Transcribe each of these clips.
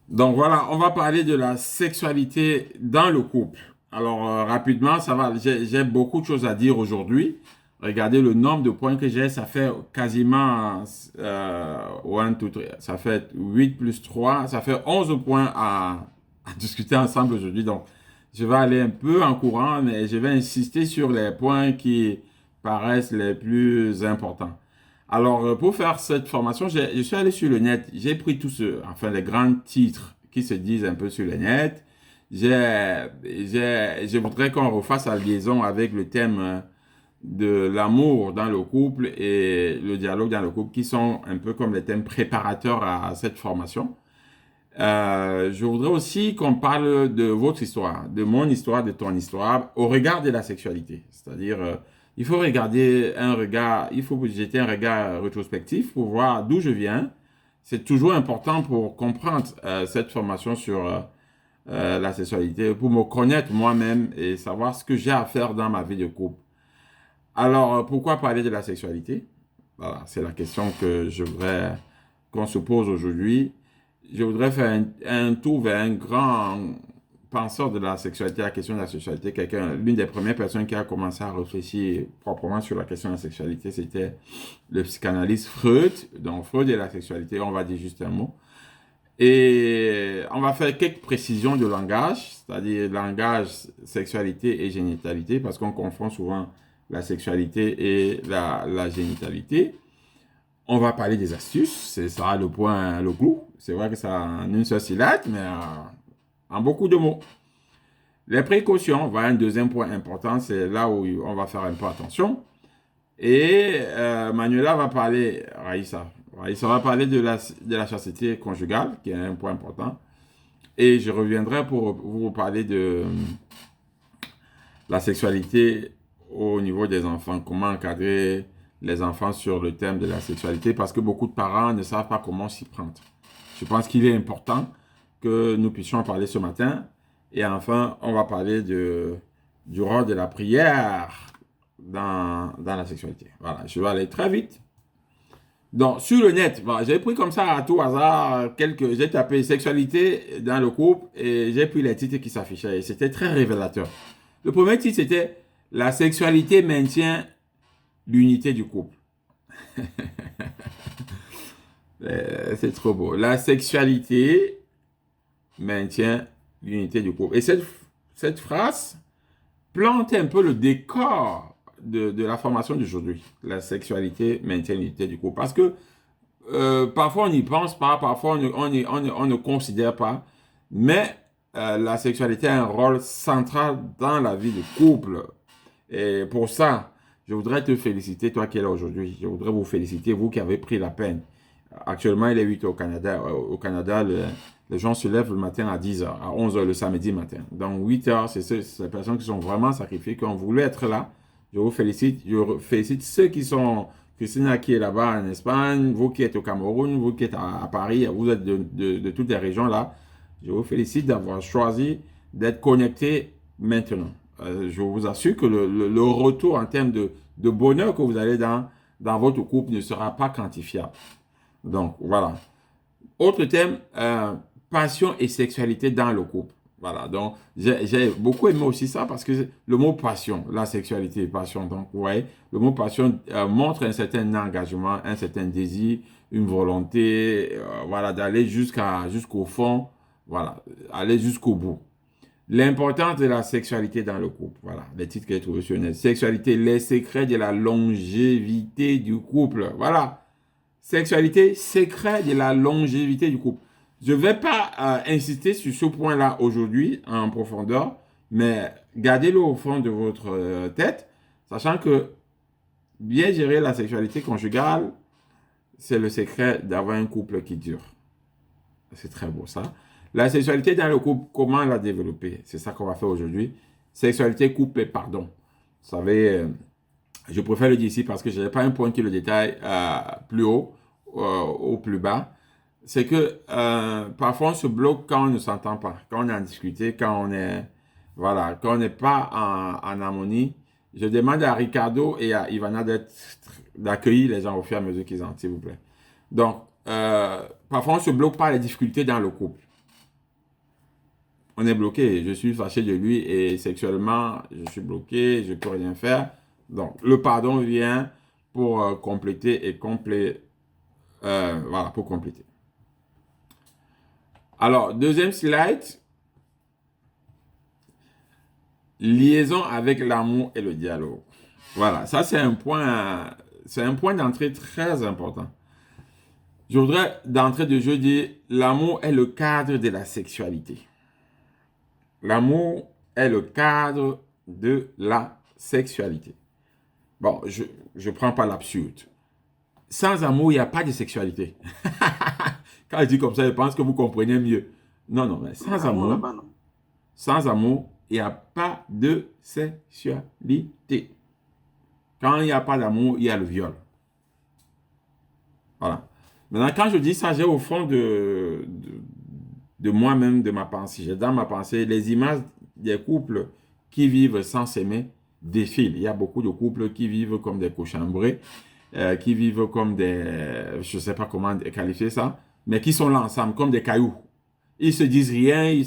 Donc voilà, on va parler de la sexualité dans le couple. Alors rapidement, ça va. J'ai beaucoup de choses à dire aujourd'hui. Regardez le nombre de points que j'ai, ça fait quasiment 1, 2, 3, ça fait 8 plus 3, ça fait 11 points à discuter ensemble aujourd'hui. Donc, je vais aller un peu en courant, mais je vais insister sur les points qui paraissent les plus importants. Alors, pour faire cette formation, je suis allé sur le net. J'ai pris enfin, les grands titres qui se disent un peu sur le net. Je voudrais qu'on refasse la liaison avec le thème de l'amour dans le couple et le dialogue dans le couple, qui sont un peu comme les thèmes préparateurs à cette formation. Je voudrais aussi qu'on parle de votre histoire, de mon histoire, de ton histoire, au regard de la sexualité. C'est-à-dire, il faut regarder un regard, il faut jeter un regard rétrospectif pour voir d'où je viens. C'est toujours important pour comprendre cette formation sur la sexualité, pour me connaître moi-même et savoir ce que j'ai à faire dans ma vie de couple. Alors, pourquoi parler de la sexualité? Voilà, c'est la question que je voudrais qu'on se pose aujourd'hui. Je voudrais faire un tour vers un grand penseur de la sexualité, la question de la sexualité. L'une des premières personnes qui a commencé à réfléchir proprement sur la question de la sexualité, c'était le psychanalyste Freud. Donc, Freud et la sexualité, on va dire juste un mot. Et on va faire quelques précisions de langage, c'est-à-dire langage, sexualité et génitalité, parce qu'on confond souvent la sexualité et la génitalité. On va parler des astuces, c'est ça le point, le clou. C'est vrai que ça en une seule syllabe, mais en beaucoup de mots. Les précautions, voilà un deuxième point important, c'est là où on va faire un peu attention. Et Manuela va parler, Raïssa va parler de la chasteté conjugale, qui est un point important. Et je reviendrai pour vous parler de la sexualité au niveau des enfants, comment encadrer les enfants sur le thème de la sexualité, parce que beaucoup de parents ne savent pas comment s'y prendre. Je pense qu'il est important que nous puissions en parler ce matin. Et enfin, on va parler du rôle de la prière dans la sexualité. Voilà, je vais aller très vite. Donc, sur le net, voilà, j'ai pris comme ça à tout hasard j'ai tapé sexualité dans le couple et j'ai pris les titres qui s'affichaient et c'était très révélateur. Le premier titre, c'était la sexualité maintient l'unité du couple. C'est trop beau. La sexualité maintient l'unité du couple. Et cette phrase plante un peu le décor de la formation d'aujourd'hui. La sexualité maintient l'unité du couple. Parce que parfois on n'y pense pas, parfois on ne considère pas, mais la sexualité a un rôle central dans la vie du couple. Et pour ça, je voudrais te féliciter, toi qui es là aujourd'hui. Je voudrais vous féliciter, vous qui avez pris la peine. Actuellement, il est 8 heures au Canada. Au Canada, les gens se lèvent le matin à 10 heures, à 11 heures le samedi matin. Donc 8 heures, c'est ces personnes qui sont vraiment sacrifiées, qui ont voulu être là. Je vous félicite. Je félicite ceux qui sont, Christina qui est là-bas en Espagne, vous qui êtes au Cameroun, vous qui êtes à Paris, vous êtes de toutes les régions là. Je vous félicite d'avoir choisi d'être connectés maintenant. Je vous assure que le retour en termes de bonheur que vous allez dans votre couple ne sera pas quantifiable. Donc, voilà. Autre thème, passion et sexualité dans le couple. Voilà, donc j'ai beaucoup aimé aussi ça parce que le mot passion, la sexualité et passion, donc vous voyez, le mot passion montre un certain engagement, un certain désir, une volonté, voilà, d'aller jusqu'au fond, voilà, aller jusqu'au bout. L'importance de la sexualité dans le couple, voilà, les titres que j'ai trouvés sur Net. Sexualité, les secrets de la longévité du couple, voilà. Sexualité, secret de la longévité du couple. Je ne vais pas insister sur ce point-là aujourd'hui en profondeur, mais gardez-le au fond de votre tête, sachant que bien gérer la sexualité conjugale, c'est le secret d'avoir un couple qui dure. C'est très beau ça. La sexualité dans le couple, comment la développer? C'est ça qu'on va faire aujourd'hui. Sexualité, couple et pardon. Vous savez, je préfère le dire ici parce que je n'ai pas un point qui le détaille plus haut ou plus bas. C'est que parfois on se bloque quand on ne s'entend pas, quand on est en difficulté, voilà, quand on n'est pas en harmonie. Je demande à Ricardo et à Ivana d'accueillir les gens au fur et à mesure qu'ils entrent, s'il vous plaît. Donc, parfois on se bloque par les difficultés dans le couple. on est bloqué. Je suis fâché de lui et sexuellement, je suis bloqué, je ne peux rien faire. Donc, le pardon vient pour compléter et voilà, pour compléter. Alors, deuxième slide, liaison avec l'amour et le dialogue. Voilà, ça c'est un point d'entrée très important. Je voudrais d'entrée de jeu dire, l'amour est le cadre de la sexualité. L'amour est le cadre de la sexualité. Bon, je ne prends pas l'absurde. Sans amour, il n'y a pas de sexualité. Quand je dis comme ça, je pense que vous comprenez mieux. Non, non, mais sans amour, il n'y a pas de sexualité. Quand il n'y a pas d'amour, il y a le viol. Voilà. Maintenant, quand je dis ça, j'ai au fond de moi-même, de ma pensée. J'ai dans ma pensée les images des couples qui vivent sans s'aimer défilent. Il y a beaucoup de couples qui vivent comme des cochambrés, qui vivent comme des, je ne sais pas comment qualifier ça, mais qui sont là ensemble comme des cailloux. Ils se disent rien.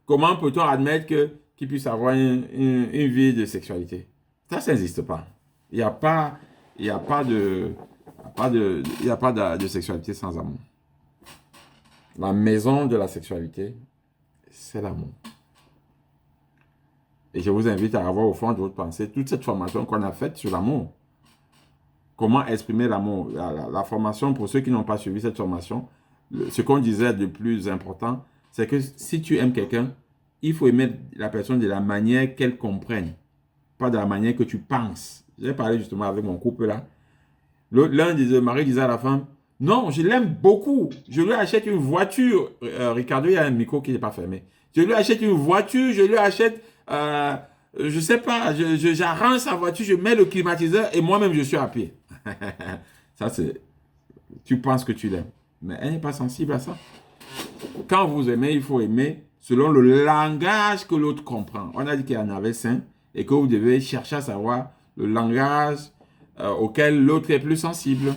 Comment peut-on admettre qu'ils puissent avoir une vie de sexualité? Ça n'existe pas. Il n'y a pas, il y a pas de, il n'y a pas de sexualité sans amour. La maison de la sexualité, c'est l'amour. Et je vous invite à avoir au fond de votre pensée toute cette formation qu'on a faite sur l'amour. Comment exprimer l'amour. La formation, pour ceux qui n'ont pas suivi cette formation, ce qu'on disait de plus important, c'est que si tu aimes quelqu'un, il faut aimer la personne de la manière qu'elle comprenne, pas de la manière que tu penses. J'ai parlé justement avec mon couple là. Le mari disait à la femme, non, je l'aime beaucoup. Je lui achète une voiture. Ricardo, il y a un micro qui n'est pas fermé. Je lui achète une voiture, je lui achète, je sais pas, j'arrange sa voiture, je mets le climatiseur et moi-même je suis à pied. Ça, c'est, tu penses que tu l'aimes. Mais elle n'est pas sensible à ça. Quand vous aimez, il faut aimer selon le langage que l'autre comprend. On a dit qu'il y en avait 5 et que vous devez chercher à savoir le langage auquel l'autre est plus sensible.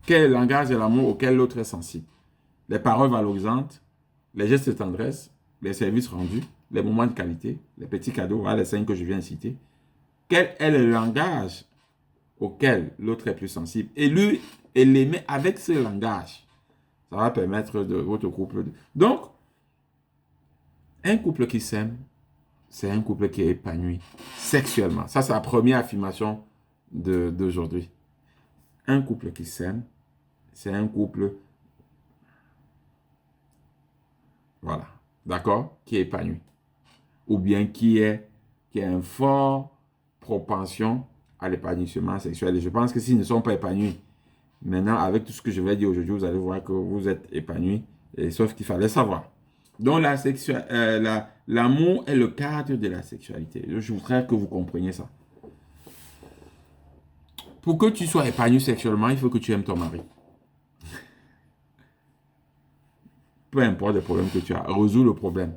Quel est le langage de l'amour auquel l'autre est sensible? Les paroles valorisantes, les gestes de tendresse, les services rendus, les moments de qualité, les petits cadeaux, voilà les 5 que je viens de citer. Quel est le langage auquel l'autre est plus sensible? Et lui, et l'aimer avec ce langage. Ça va permettre de votre couple. Donc, un couple qui s'aime, c'est un couple qui est épanoui sexuellement. Ça, c'est la première affirmation d'aujourd'hui. Un couple qui s'aime, c'est un couple, voilà, d'accord, qui est épanoui. Ou bien qui a une forte propension à l'épanouissement sexuel. Et je pense que s'ils ne sont pas épanouis, maintenant, avec tout ce que je vais dire aujourd'hui, vous allez voir que vous êtes épanouis, sauf qu'il fallait savoir. Donc, l'amour est le cadre de la sexualité. Je voudrais que vous compreniez ça. Pour que tu sois épanoui sexuellement, il faut que tu aimes ton mari. Peu importe le problème que tu as, résous le problème.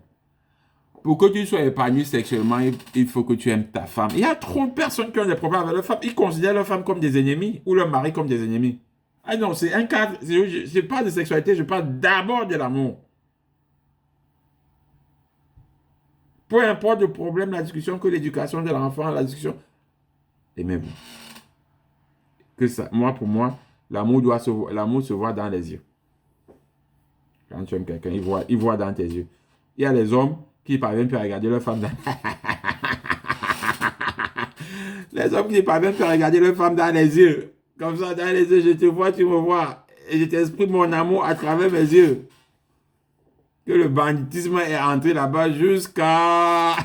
Pour que tu sois épanoui sexuellement, il faut que tu aimes ta femme. Il y a trop de personnes qui ont des problèmes avec leur femme. Ils considèrent leur femme comme des ennemis ou leur mari comme des ennemis. Ah non, c'est un cadre. Je parle de sexualité, je parle d'abord de l'amour. Peu importe le problème, la discussion, que l'éducation de l'enfant, la discussion. Aimez-vous. Que ça, pour moi, l'amour se voit dans les yeux. Quand tu aimes quelqu'un, il voit dans tes yeux. Il y a les hommes qui ne parviennent plus à regarder leur femme dans... Les hommes qui ne parviennent plus à regarder leur femme dans les yeux. Comme ça, dans les yeux, je te vois, tu me vois. Et je t'exprime mon amour à travers mes yeux. Que le banditisme est entré là-bas jusqu'à...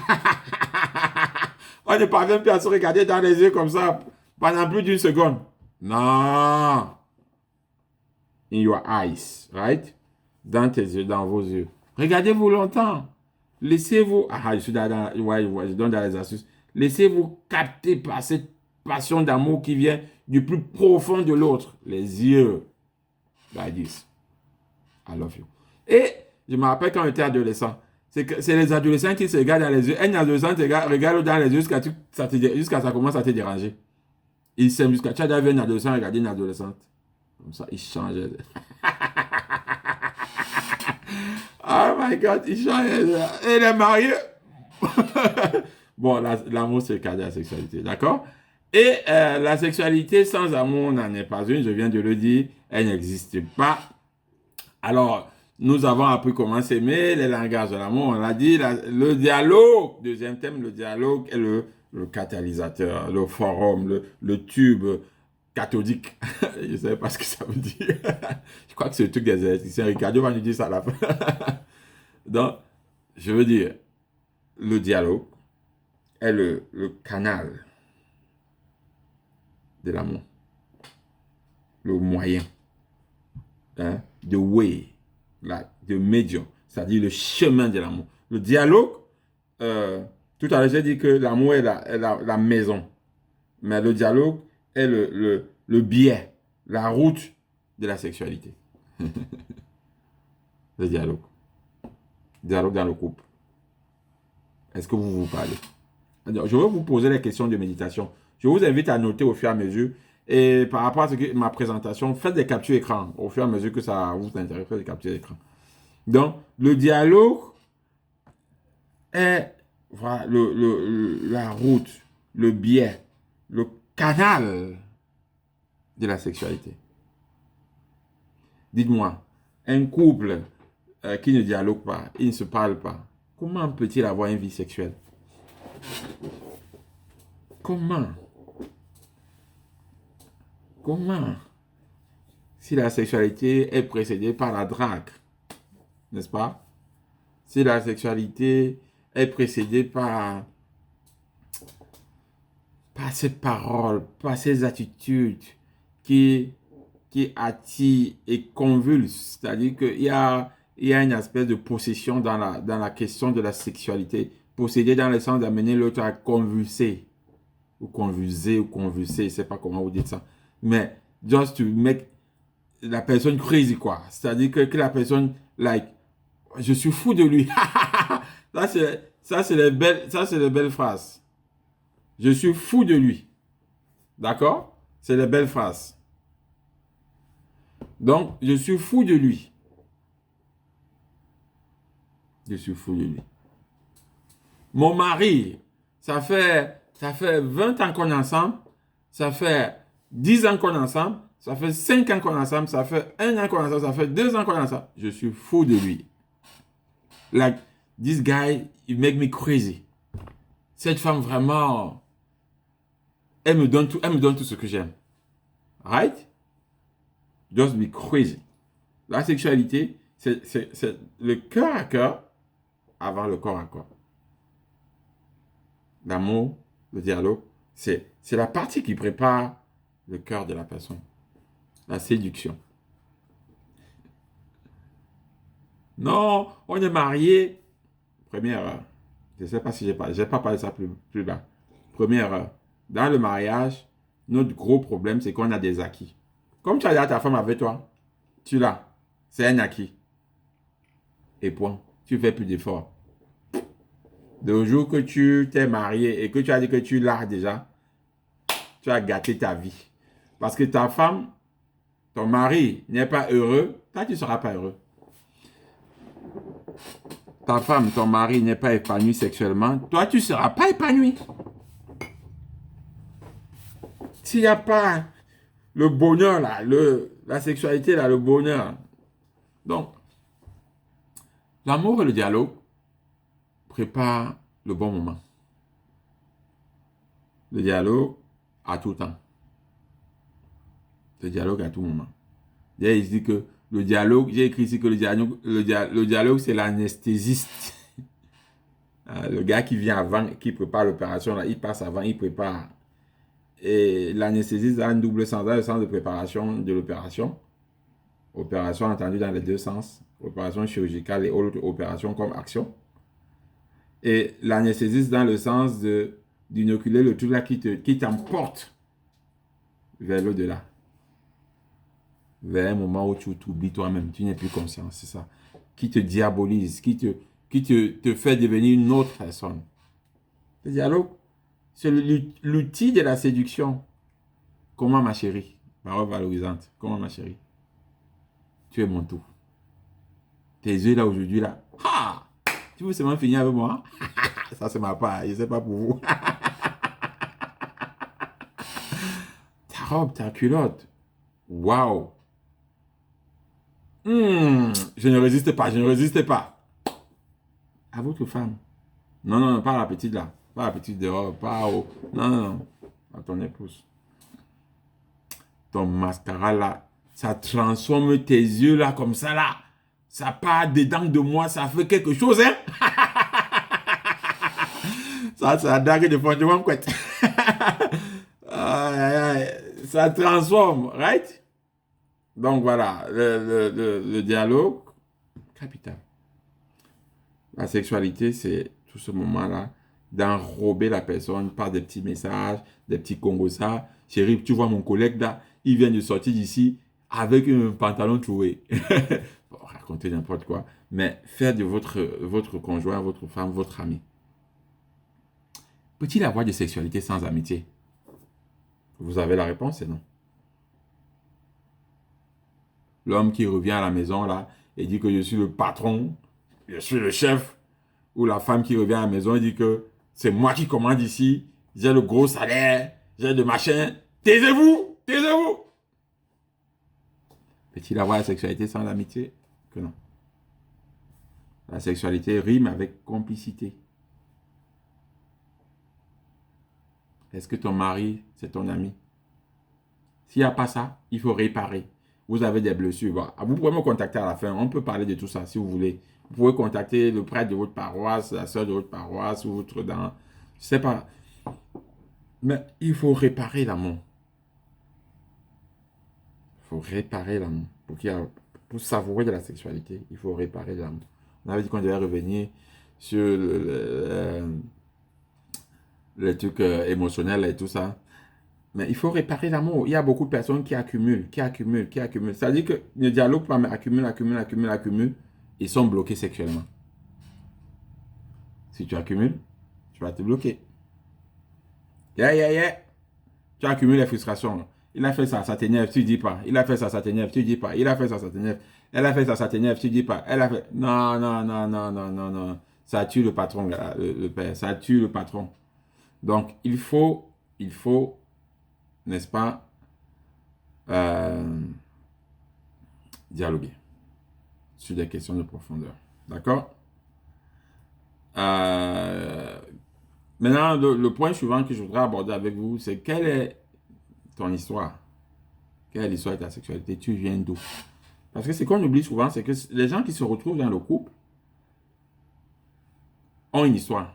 On ne parvient plus à se regarder dans les yeux comme ça pendant plus d'une seconde. Non. In your eyes, right? Dans tes yeux, dans vos yeux. Regardez-vous longtemps. Laissez-vous... Ah, je suis je donne dans les astuces. Laissez-vous capter par cette passion d'amour qui vient du plus profond de l'autre. Les yeux. Like this. I love you. Et je me rappelle quand on était adolescent. C'est les adolescents qui se regardent dans les yeux. Un adolescent te regarde dans les yeux jusqu'à ça commence à te déranger. Il s'aime jusqu'à... Tu as déjà vu un adolescent regarder une adolescente. Comme ça, il change. Ah my God, il chante, elle est mariée. Bon, l'amour, c'est le cadre de la sexualité, d'accord? Et la sexualité sans amour n'en est pas une, je viens de le dire, elle n'existe pas. Alors, nous avons appris comment s'aimer, les langages de l'amour, on l'a dit, le dialogue, deuxième thème, le dialogue est le catalyseur, le forum, le tube cathodique. Je ne sais pas ce que ça veut dire. Je crois que c'est le truc des électriciens. Ricardo va nous dire ça à la fin. Donc, je veux dire, le dialogue est le canal de l'amour, le moyen, hein, the way, the medium, c'est-à-dire le chemin de l'amour. Le dialogue, tout à l'heure j'ai dit que l'amour est la maison, mais le dialogue est le biais, la route de la sexualité. Le dialogue. Dialogue dans le couple. Est-ce que vous parlez? Alors, je vais vous poser les questions de méditation. Je vous invite à noter au fur et à mesure. Et par rapport à ma présentation, faites des captures écran. Au fur et à mesure que ça vous intéresse, faites des captures écran. Donc, le dialogue est voilà, la route, le biais, le canal de la sexualité. Dites-moi, un couple qui ne dialogue pas, il ne se parle pas, comment peut-il avoir une vie sexuelle? Comment? Comment? Si la sexualité est précédée par la drague, n'est-ce pas? Si la sexualité est précédée par ces paroles, par ces attitudes qui attirent et convulsent, c'est-à-dire qu'il y a une espèce de possession dans la question de la sexualité. Posséder dans le sens d'amener l'autre à convulser, ou convulser, je ne sais pas comment vous dites ça. Mais just to make la personne crazy, quoi. C'est-à-dire que la personne, like, je suis fou de lui. ça, c'est les belles phrases. Je suis fou de lui. D'accord? C'est les belles phrases. Donc, je suis fou de lui. Je suis fou de lui. Mon mari, ça fait 20 ans qu'on est ensemble, ça fait 10 ans qu'on est ensemble, ça fait 5 ans qu'on est ensemble, ça fait 1 an qu'on est ensemble, ça fait 2 ans qu'on est ensemble. Je suis fou de lui. Like, this guy, he make me crazy. Cette femme, vraiment, elle me donne tout ce que j'aime. Right? Just be crazy. La sexualité, c'est le cœur à cœur avant le corps à corps. L'amour, le dialogue, c'est la partie qui prépare le cœur de la personne. La séduction. Non, on est mariés. Première heure. Je ne sais pas si j'ai pas parlé de ça plus bas. Première heure. Dans le mariage, notre gros problème, c'est qu'on a des acquis. Comme tu as ta femme avec toi, tu l'as. C'est un acquis. Et point. Tu ne fais plus d'efforts. Le jour que tu t'es marié et que tu as dit que tu l'as déjà, tu as gâté ta vie. Parce que ta femme, ton mari n'est pas heureux, toi tu ne seras pas heureux. Ta femme, ton mari n'est pas épanoui sexuellement, toi tu ne seras pas épanoui. S'il n'y a pas le bonheur là, la sexualité là, le bonheur. Donc, l'amour et le dialogue préparent le bon moment. Le dialogue à tout temps. Le dialogue à tout moment. Là, il dit que le dialogue, j'ai écrit ici que le dialogue c'est l'anesthésiste. Le gars qui vient avant, qui prépare l'opération, là, il passe avant, il prépare. Et l'anesthésiste a un double sens, dans le sens de préparation de l'opération. Opération entendue dans les deux sens. Opération chirurgicale et autre opération comme action. Et l'anesthésiste dans le sens d'inoculer le truc là qui t'emporte vers l'au-delà. Vers un moment où tu t'oublies toi-même, tu n'es plus conscient, c'est ça. Qui te diabolise, qui te fait devenir une autre personne. Le dialogue, c'est l'outil de la séduction. Comment ma chérie? Parole valorisante. Comment ma chérie? Tu es mon tout. Tes yeux là aujourd'hui là. Ah! Tu veux seulement finir avec moi? Ça, c'est ma part. Je ne sais pas pour vous. Ta robe, ta culotte. Waouh. Je ne résiste pas, je ne résiste pas. À votre femme. Non, non, non, pas à la petite là. Pas à la petite dehors, pas au... Non, non, non. À ton épouse. Ton mascara là, ça transforme tes yeux là, comme ça là. Ça part dedans de moi, ça fait quelque chose, hein. Ça dague de fondement, quoi. Ça transforme, right? Donc voilà, le dialogue, capital. La sexualité, c'est tout ce moment-là d'enrober la personne par des petits messages, des petits congos-ça. Chérie, tu vois mon collègue là, il vient de sortir d'ici avec un pantalon troué. Bon, raconter n'importe quoi. Mais faire de votre conjoint, votre femme, votre ami. Peut-il avoir de sexualité sans amitié? Vous avez la réponse, c'est non. L'homme qui revient à la maison là et dit que je suis le patron, je suis le chef. Ou la femme qui revient à la maison et dit que c'est moi qui commande ici, j'ai le gros salaire, j'ai le machin. Taisez-vous, taisez-vous. Peut-il avoir la sexualité sans l'amitié? Que non. La sexualité rime avec complicité. Est-ce que ton mari, c'est ton ami? S'il n'y a pas ça, il faut réparer. Vous avez des blessures. Voilà. Vous pouvez me contacter à la fin. On peut parler de tout ça si vous voulez. Vous pouvez contacter le prêtre de votre paroisse, la soeur de votre paroisse ou votre dans. Je ne sais pas. Mais il faut réparer l'amour. Il faut réparer l'amour. Pour savourer de la sexualité, il faut réparer l'amour. On avait dit qu'on devait revenir sur les trucs émotionnels et tout ça. Mais il faut réparer l'amour. Il y a beaucoup de personnes qui accumulent, qui accumulent, qui accumulent. C'est-à-dire que ne dialoguent pas, mais accumulent, accumulent, accumulent, accumulent. Ils sont bloqués sexuellement. Si tu accumules, tu vas te bloquer. Yeah, yeah, yeah. Tu accumules les frustrations. Il a fait ça, ça t'énerve, tu dis pas. Il a fait ça, ça t'énerve, tu dis pas. Il a fait ça, ça t'énerve. Elle a fait ça, ça t'énerve, tu dis pas. Elle a fait... Non, non, non, non, non, non, non. Ça tue le patron, le père. Ça tue le patron. Donc, il faut, n'est-ce pas, dialoguer sur des questions de profondeur. D'accord? Maintenant, le point suivant que je voudrais aborder avec vous, c'est quelle est ton histoire? Quelle est l'histoire de ta sexualité? Tu viens d'où? Parce que ce qu'on oublie souvent, c'est que les gens qui se retrouvent dans le couple ont une histoire.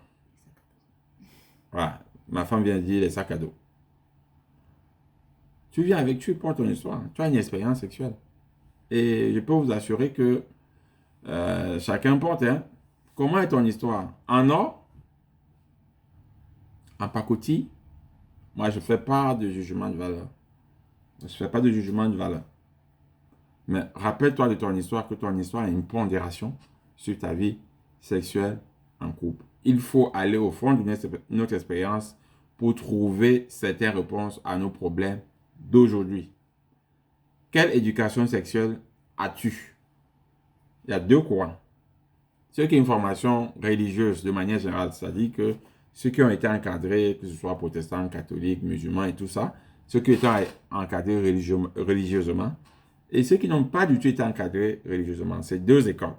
Voilà. Ma femme vient de dire les sacs à dos. Tu portes ton histoire. Tu as une expérience sexuelle. Et je peux vous assurer que chacun porte. Hein. Comment est ton histoire? En or? En pacotille? Moi, je ne fais pas de jugement de valeur. Je ne fais pas de jugement de valeur. Mais rappelle-toi de ton histoire, que ton histoire a une pondération sur ta vie sexuelle en couple. Il faut aller au fond de notre expérience pour trouver certaines réponses à nos problèmes d'aujourd'hui. Quelle éducation sexuelle as-tu? Il y a deux courants. Ceux qui ont une formation religieuse de manière générale, c'est-à-dire que ceux qui ont été encadrés, que ce soit protestants, catholiques, musulmans et tout ça, ceux qui ont été encadrés religieusement, et ceux qui n'ont pas du tout été encadrés religieusement. C'est deux écoles.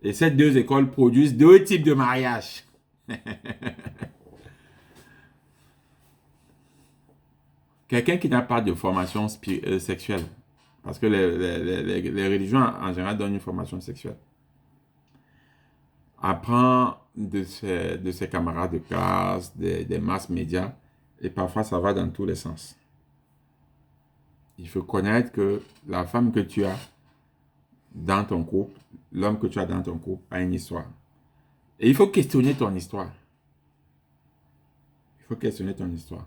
Et ces deux écoles produisent deux types de mariages. Quelqu'un qui n'a pas de formation sexuelle, parce que les religions en général donnent une formation sexuelle, apprend de ses camarades de classe, des masses médias, et parfois ça va dans tous les sens. Il faut connaître que la femme que tu as dans ton couple, l'homme que tu as dans ton couple a une histoire. Et il faut questionner ton histoire. Il faut questionner ton histoire.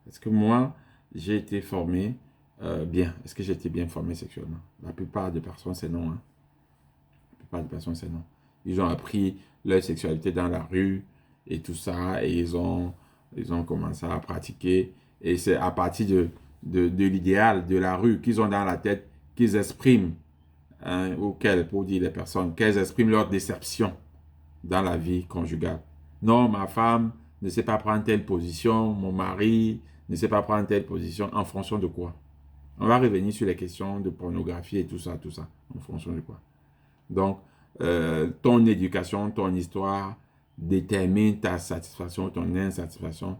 Est-ce que moi, j'ai été formé bien? Est-ce que j'ai été bien formé sexuellement? La plupart des personnes, c'est non. Hein? La plupart des personnes, c'est non. Ils ont appris leur sexualité dans la rue et tout ça, et ils ont commencé à pratiquer. Et c'est à partir de l'idéal de la rue qu'ils ont dans la tête qu'ils expriment, hein, pour dire les personnes, qu'elles expriment leur déception dans la vie conjugale. Non, ma femme ne sait pas prendre telle position, mon mari ne sait pas prendre telle position, en fonction de quoi? On va revenir sur les questions de pornographie et tout ça, en fonction de quoi? Donc, ton éducation, ton histoire détermine ta satisfaction, ton insatisfaction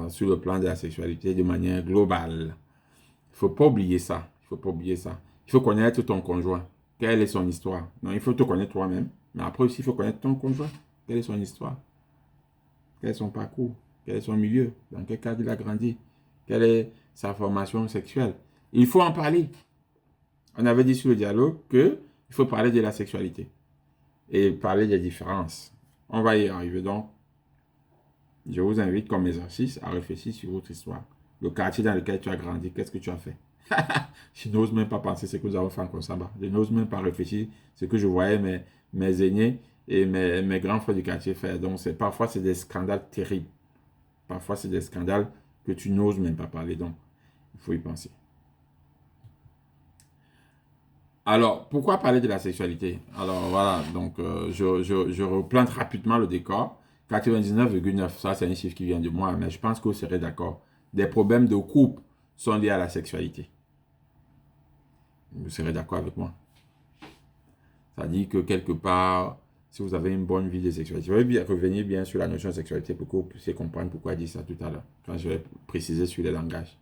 sur le plan de la sexualité de manière globale. Il ne faut pas oublier ça. Il faut pas oublier ça. Il faut connaître ton conjoint. Quelle est son histoire? Non, il faut te connaître toi-même. Mais après aussi, il faut connaître ton conjoint. Quelle est son histoire? Quel est son parcours? Quel est son milieu? Dans quel cadre il a grandi? Quelle est sa formation sexuelle? Il faut en parler. On avait dit sur le dialogue qu'il faut parler de la sexualité et parler des différences. On va y arriver donc. Je vous invite comme exercice à réfléchir sur votre histoire. Le quartier dans lequel tu as grandi, qu'est-ce que tu as fait? Je n'ose même pas penser ce que nous avons fait en Samba. Je n'ose même pas réfléchir ce que je voyais mes aînés et mes grands frères du quartier faire. Donc, parfois, c'est des scandales terribles. Parfois, c'est des scandales que tu n'oses même pas parler. Donc, il faut y penser. Alors, pourquoi parler de la sexualité? Alors, voilà. Donc, je replante rapidement le décor. 99,9, ça, c'est un chiffre qui vient de moi, mais je pense que vous serez d'accord. Des problèmes de couple sont liés à la sexualité. Vous serez d'accord avec moi. Ça dit que quelque part, si vous avez une bonne vie de sexualité, je vais revenir bien sur la notion de sexualité pour que vous puissiez comprendre pourquoi je dis ça tout à l'heure, quand je vais préciser sur les langages.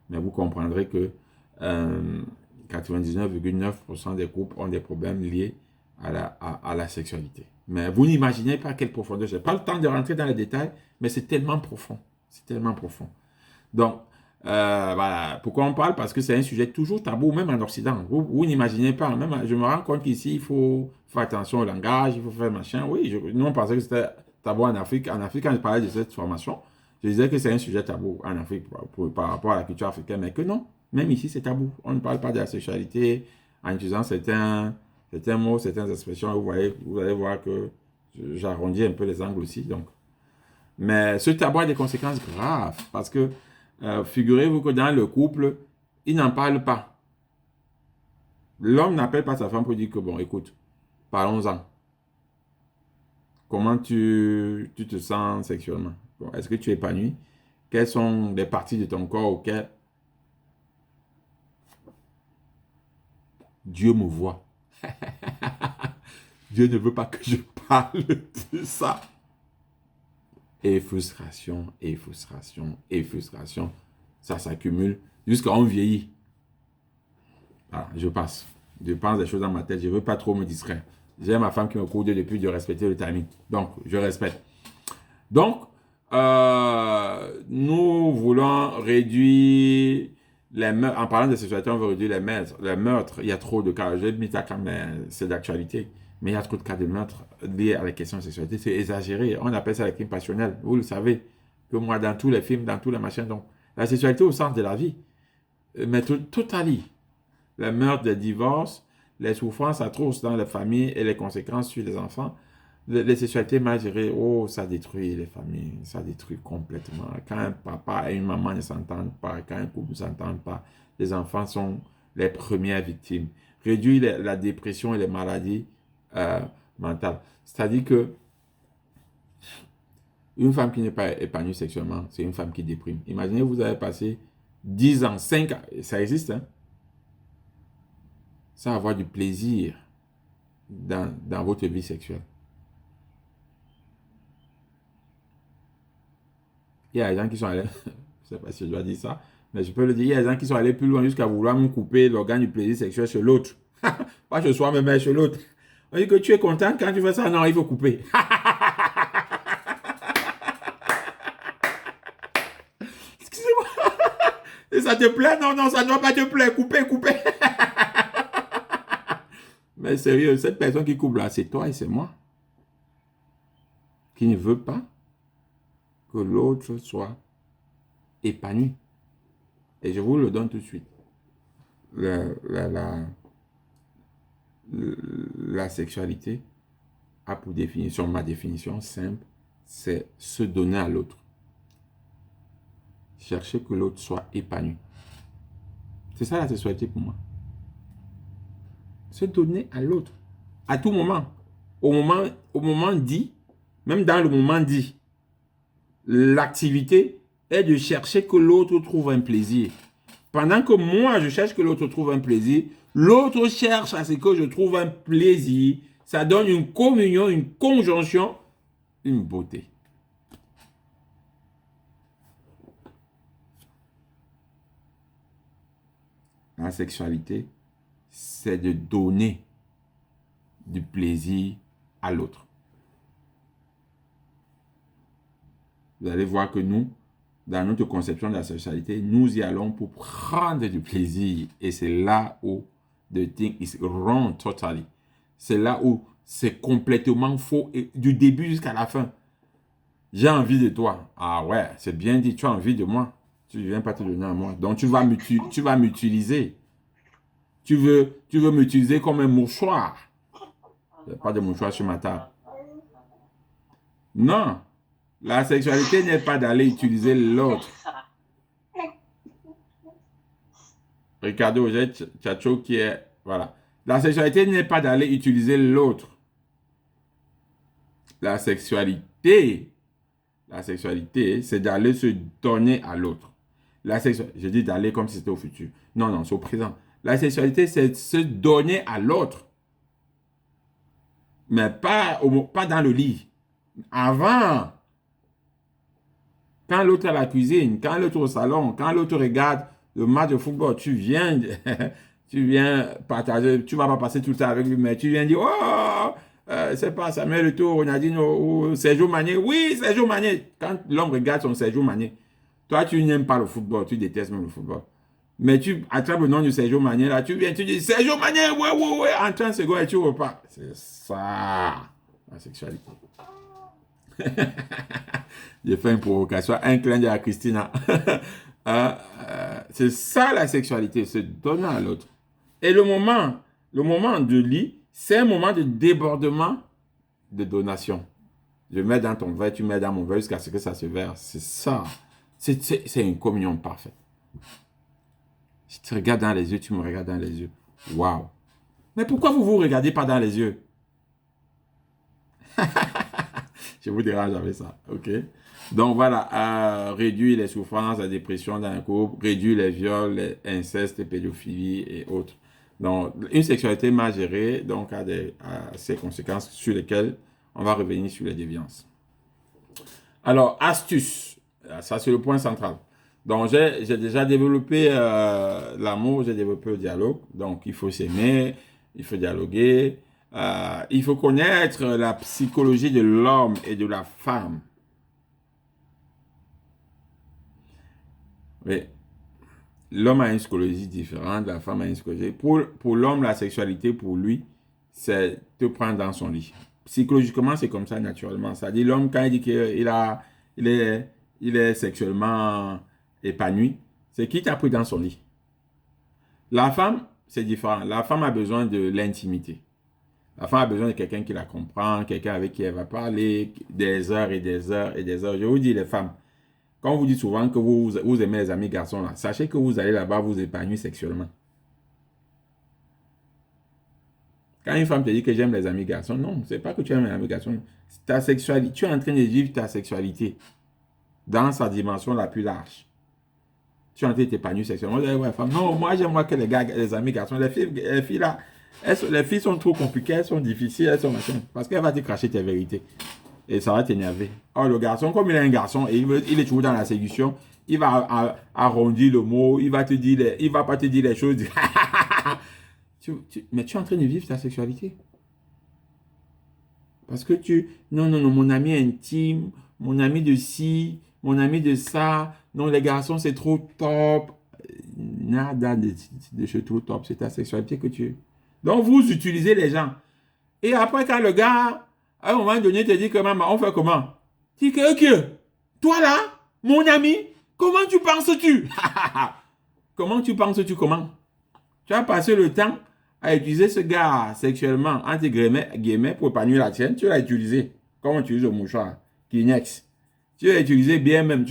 Mais vous comprendrez que 99,9% des couples ont des problèmes liés à la sexualité. Mais vous n'imaginez pas quelle profondeur. Je n'ai pas le temps de rentrer dans les détails, mais c'est tellement profond. C'est tellement profond. Donc, voilà. Pourquoi on parle? Parce que c'est un sujet toujours tabou, même en Occident. Vous n'imaginez pas. Même, je me rends compte qu'ici, il faut faire attention au langage, il faut faire machin. Oui, nous, on pensait que c'était tabou en Afrique. En Afrique, quand je parlais de cette formation, je disais que c'est un sujet tabou en Afrique par rapport à la culture africaine, mais que non. Même ici, c'est tabou. On ne parle pas de la sexualité en utilisant certains mots, certaines expressions. Vous allez voir que j'arrondis un peu les angles aussi. Donc. Mais ce tabou a des conséquences graves parce que figurez-vous que dans le couple, ils n'en parlent pas. L'homme n'appelle pas sa femme pour dire que, bon, écoute, parlons-en. Comment tu te sens sexuellement? Bon, est-ce que tu es épanoui? Quelles sont les parties de ton corps auxquelles Dieu me voit? Dieu ne veut pas que je parle de ça. Et frustration, et frustration, et frustration. Ça s'accumule jusqu'à on vieillit. Voilà, je passe. Je pense des choses dans ma tête. Je ne veux pas trop me distraire. J'ai ma femme qui me court depuis de respecter le timing. Donc, je respecte. Donc, nous voulons réduire les meurtres. En parlant de sexualité, on veut réduire les meurtres. Il y a trop de cas. J'ai mis ça comme c'est d'actualité. Mais il y a trop de cas de meurtres liés à la question de sexualité. C'est exagéré. On appelle ça les crimes passionnels. Vous le savez. Que moi, dans tous les films, dans tous les machins. Donc, la sexualité au centre de la vie. Mais totalement. Les meurtres, les divorces, les souffrances atroces dans les familles et les conséquences sur les enfants. Les sexualités mal gérées, oh, ça détruit les familles, ça détruit complètement. Quand un papa et une maman ne s'entendent pas, quand un couple ne s'entend pas, les enfants sont les premières victimes. Réduire la dépression et les maladies mentales. C'est-à-dire que une femme qui n'est pas épanouie sexuellement, c'est une femme qui déprime. Imaginez, vous avez passé 10 ans, 5 ans, ça existe, hein, sans avoir du plaisir dans votre vie sexuelle. Il y a des gens qui sont allés, je ne sais pas si je dois dire ça, mais je peux le dire, il y a des gens qui sont allés plus loin jusqu'à vouloir me couper l'organe du plaisir sexuel chez l'autre. Pas chez soi, mais chez l'autre. On dit que tu es content quand tu fais ça, non, il faut couper. Excusez-moi. Et ça te plaît? Non, non, ça ne doit pas te plaire. Couper, couper. Mais sérieux, cette personne qui coupe là, c'est toi et c'est moi. Qui ne veut pas que l'autre soit épanoui. Et je vous le donne tout de suite. La sexualité a pour définition, ma définition simple, c'est se donner à l'autre. Chercher que l'autre soit épanoui. C'est ça la sexualité pour moi. Se donner à l'autre, à tout moment. au moment dit, même dans le moment dit, l'activité est de chercher que l'autre trouve un plaisir. Pendant que moi, je cherche que l'autre trouve un plaisir, l'autre cherche à ce que je trouve un plaisir. Ça donne une communion, une conjonction, une beauté. La sexualité, c'est de donner du plaisir à l'autre. Vous allez voir que nous, dans notre conception de la sexualité, nous y allons pour prendre du plaisir. Et c'est là où the thing is wrong totally. C'est là où c'est complètement faux, et du début jusqu'à la fin. J'ai envie de toi. Ah ouais, c'est bien dit, tu as envie de moi. Tu ne viens pas te donner à moi. Donc tu vas m'utiliser. Tu veux m'utiliser comme un mouchoir. Il n'y a pas de mouchoir sur ma table. Non. La sexualité n'est pas d'aller utiliser l'autre. Ricardo Chacho qui est... Voilà. La sexualité n'est pas d'aller utiliser l'autre. La sexualité, c'est d'aller se donner à l'autre. Je dis d'aller comme si c'était au futur. Non, c'est au présent. La sexualité, c'est se donner à l'autre. Mais pas dans le lit. Avant. Quand l'autre est à la cuisine, quand l'autre est au salon, quand l'autre regarde le match de football, tu viens partager, tu ne vas pas passer tout le temps avec lui, mais tu viens dire, oh, c'est pas Samuel Eto'o, Ronaldinho ou Sergio Mané. Oui, Sergio Mané. Quand l'homme regarde son Sergio Mané, toi, tu n'aimes pas le football, tu détestes même le football. Mais tu attrapes le nom de Sergio Mané, là, tu viens, tu dis, Sergio Mané, ouais, en 30 secondes, et tu repars. C'est ça, la sexualité. J'ai fait une provocation, un clin d'œil à Christina. C'est ça la sexualité, se donner à l'autre. Et le moment de lit, c'est un moment de débordement, de donation. Je mets dans ton verre, tu mets dans mon verre jusqu'à ce que ça se verse. C'est ça. C'est une communion parfaite. Je te regarde dans les yeux, tu me regardes dans les yeux. Waouh. Mais pourquoi vous regardez pas dans les yeux? Je vous dérange avec ça, ok? Donc voilà, réduire les souffrances, la dépression dans un couple, réduire les viols, les incestes, les pédophilie et autres. Donc, une sexualité mal gérée, donc a ses conséquences sur lesquelles on va revenir sur les déviances. Alors, astuce, ça c'est le point central. Donc, j'ai déjà développé l'amour, j'ai développé le dialogue. Donc, il faut s'aimer, il faut dialoguer. Il faut connaître la psychologie de l'homme et de la femme. Oui. L'homme a une psychologie différente, la femme a une psychologie. Pour l'homme, la sexualité, pour lui, c'est te prendre dans son lit. Psychologiquement, c'est comme ça naturellement. C'est-à-dire, l'homme, quand il dit qu'il est sexuellement épanoui, c'est qu'il t'a pris dans son lit. La femme, c'est différent. La femme a besoin de l'intimité. La femme a besoin de quelqu'un qui la comprend, quelqu'un avec qui elle va parler des heures et des heures et des heures. Je vous dis, les femmes, quand on vous dit souvent que vous aimez les amis garçons, là, sachez que vous allez là-bas vous épanouir sexuellement. Quand une femme te dit que j'aime les amis garçons, non, c'est pas que tu aimes les amis garçons. Ta sexualité, tu es en train de vivre ta sexualité dans sa dimension la plus large. Tu es en train de t'épanouir sexuellement. Ouais, femme, non, moi j'aime que les amis garçons, les filles là, les filles sont trop compliquées, elles sont difficiles, elles sont machin. Parce qu'elle va te cracher tes vérités. Et ça va t'énerver. Or, le garçon, comme il est un garçon et il est toujours dans la séduction, il va arrondir le mot, il va pas te dire les choses. Mais tu es en train de vivre ta sexualité. Parce que non, mon ami intime, mon ami de ci, mon ami de ça, non, les garçons, c'est trop top. Nada de ce trop top, c'est ta sexualité que tu... Donc, vous utilisez les gens. Et après, quand le gars, à un moment donné, te dit que maman, on fait comment? Tu dis que, ok, toi là, mon ami, comment tu penses-tu? Comment tu penses-tu, comment? Tu as passé le temps à utiliser ce gars sexuellement, entre guillemets, pour épanouir la tienne. Tu l'as utilisé, comme on utilise le mouchoir, Kleenex. Tu l'as utilisé bien même,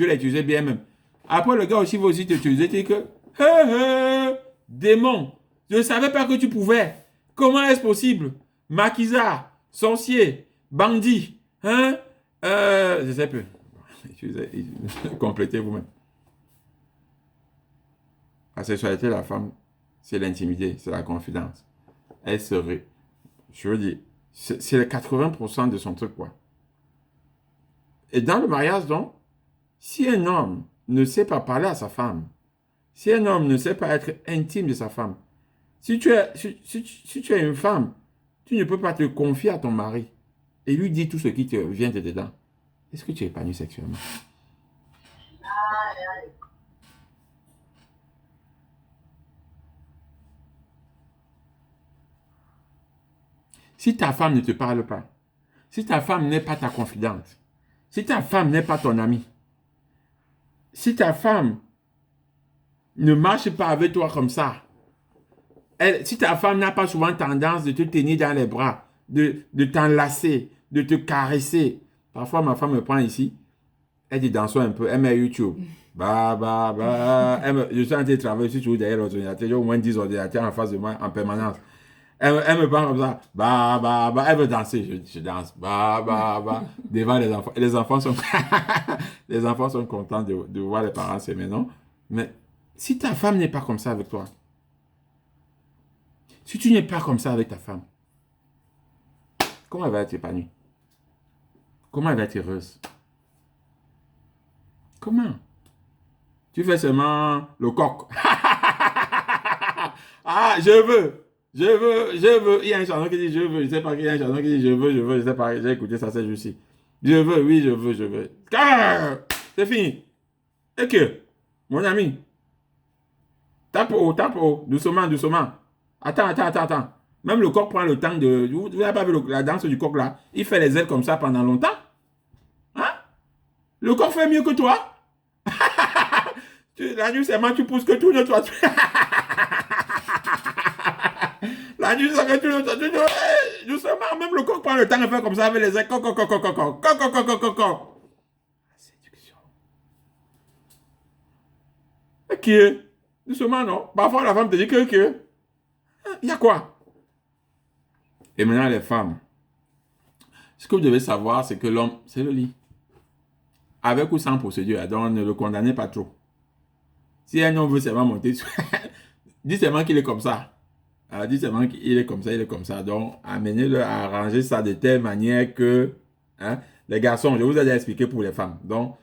Après, le gars aussi va aussi t'utiliser, tu dis que, démon, je ne savais pas que tu pouvais. Comment est-ce possible? Maquisa, sorcier, bandit, hein, je sais plus. Complétez vous-même. La sexualité de la femme, c'est l'intimité, c'est la confidence. Elle serait, je veux dire, c'est le 80% de son truc, quoi. Et dans le mariage, donc, si un homme ne sait pas parler à sa femme, si un homme ne sait pas être intime de sa femme, si tu es une femme, tu ne peux pas te confier à ton mari et lui dire tout ce qui te vient de dedans. Est-ce que tu es épanoui sexuellement? Si ta femme ne te parle pas, si ta femme n'est pas ta confidente, si ta femme n'est pas ton amie, si ta femme ne marche pas avec toi comme ça, si ta femme n'a pas souvent tendance de te tenir dans les bras, de t'enlacer, de te caresser, parfois ma femme me prend ici, elle dit dansons un peu, elle met YouTube. Je suis en train de travailler, je suis toujours derrière l'ordinateur, j'ai au moins 10 ordinateurs en face de moi en permanence. Elle me parle comme ça, elle veut danser, je danse, devant les enfants. Et les enfants sont, les enfants sont contents de voir les parents s'aimer, non? Mais si ta femme n'est pas comme ça avec toi, si tu n'es pas comme ça avec ta femme, comment elle va être épanouie? Comment elle va être heureuse? Comment? Tu fais seulement le coq. Ah, je veux. Il y a un chanson qui dit je veux. Je sais pas, il y a un chanson qui dit je veux, je sais pas. J'ai écouté ça ces jours-ci. Je veux, oui, je veux. C'est fini. Et que, mon ami, tape haut, doucement, doucement. Attends. Même le coq prend le temps de. Vous n'avez pas vu la danse du coq là? Il fait les ailes comme ça pendant longtemps. Hein? Le coq fait mieux que toi. La nuit, seulement tu pousses que tout ne toi. La nuit, c'est que tout ne toi. Doucement, même le coq prend le temps de faire comme ça avec les ailes. Coq. Séduction. Ok. Doucement, non? Parfois, la femme te dit que. Il y a quoi? Et maintenant, les femmes. Ce que vous devez savoir, c'est que l'homme, c'est le lit. Avec ou sans procédure, donc ne le condamnez pas trop. Si un homme veut seulement monter, dis seulement qu'il est comme ça. Dis seulement qu'il est comme ça, il est comme ça. Donc, amenez-le à arranger ça de telle manière que, hein, les garçons, je vous ai déjà expliqué pour les femmes. Donc,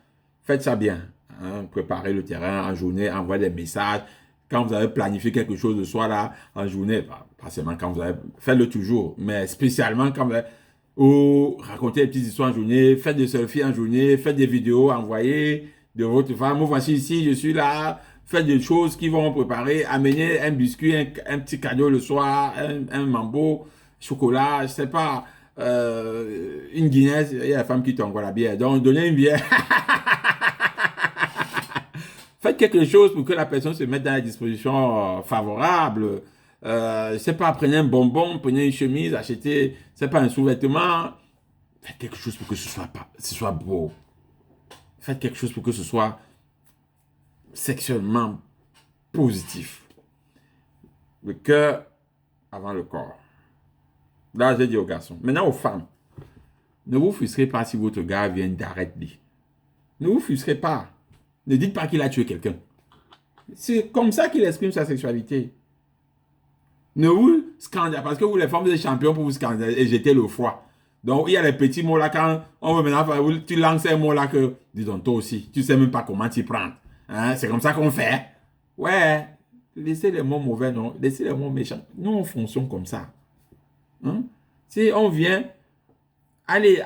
faites ça bien. Hein, préparez le terrain en journée, envoyez des messages. Quand vous avez planifié quelque chose de soir là, en journée, pas seulement quand vous avez, faites-le toujours, mais spécialement quand vous avez, ou racontez des petites histoires en journée, faites des selfies en journée, faites des vidéos, envoyez de votre femme. Moi, voici ici, je suis là. Faites des choses qui vont préparer. Amenez un biscuit, un petit cadeau le soir, un mambo, chocolat, je sais pas, une Guinness. Il y a la femme qui t'envoie la bière. Donc, donnez une bière. Faites quelque chose pour que la personne se mette dans la disposition favorable. Je sais pas, prenez un bonbon, prenez une chemise, achetez, c'est pas un sous-vêtement. Faites quelque chose pour que ce soit beau. Faites quelque chose pour que ce soit sexuellement positif. Le cœur avant le corps. Là, j'ai dit aux garçons. Maintenant, aux femmes. Ne vous frustrez pas si votre gars vient d'arrêter. Ne vous frustrez pas. Ne dites pas qu'il a tué quelqu'un. C'est comme ça qu'il exprime sa sexualité. Ne vous scandalisez, parce que vous, les femmes, vous êtes champions pour vous scandaliser et jeter le froid. Donc, il y a les petits mots là, quand on veut maintenant, tu lances un mot là que, dis donc, toi aussi, tu sais même pas comment t'y prendre. Hein? C'est comme ça qu'on fait. Ouais, laissez les mots mauvais, non? Laissez les mots méchants. Nous, on fonctionne comme ça. Hein? Si on vient, allez,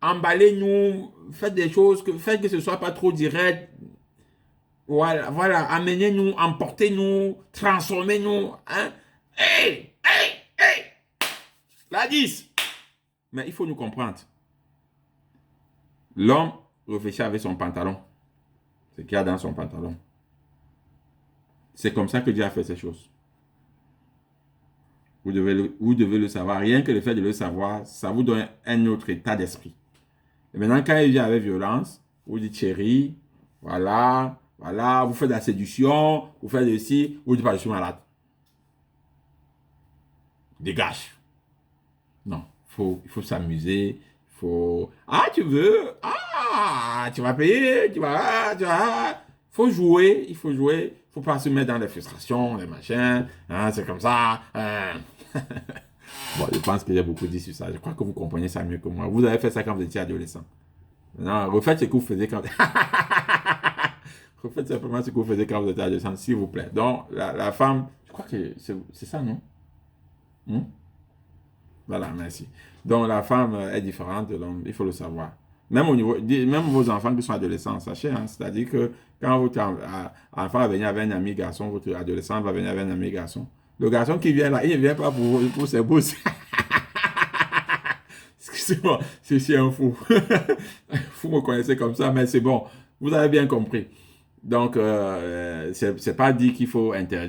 emballez-nous, faites des choses, faites que ce soit pas trop direct. Voilà, amenez-nous, emportez-nous, transformez-nous. Hein? Hey! La 10! Mais il faut nous comprendre. L'homme réfléchit avec son pantalon. Ce qu'il y a dans son pantalon. C'est comme ça que Dieu a fait ces choses. Vous devez le savoir. Rien que le fait de le savoir, ça vous donne un autre état d'esprit. Et maintenant, quand il vient avec violence, vous dites chérie, voilà, vous faites de la séduction, vous faites de ci, vous dites pas je suis malade. Dégage. Non. Il faut s'amuser. Il faut... Ah, tu veux? Ah, tu vas payer. Faut jouer. Il faut jouer. Il faut pas se mettre dans les frustrations, les machins. Hein, c'est comme ça. Hein. Bon, je pense que j'ai beaucoup dit sur ça. Je crois que vous comprenez ça mieux que moi. Vous avez fait ça quand vous étiez adolescent. Non, refaites ce que vous faisiez quand... refaites simplement ce que vous faisiez quand vous étiez adolescent, s'il vous plaît. Donc, la femme... Je crois que c'est ça, non? Hmm? Voilà, merci. Donc, la femme est différente de l'homme. Il faut le savoir. Même au niveau... Même vos enfants qui sont adolescents, sachez. Hein, c'est-à-dire que quand votre enfant va venir avec un ami garçon, votre adolescent va venir avec un ami garçon. Le garçon qui vient là, il ne vient pas pour ses bourses. Excusez-moi, c'est un fou. Vous me connaissez comme ça, mais c'est bon. Vous avez bien compris. Donc, c'est pas dit qu'il faut interdire.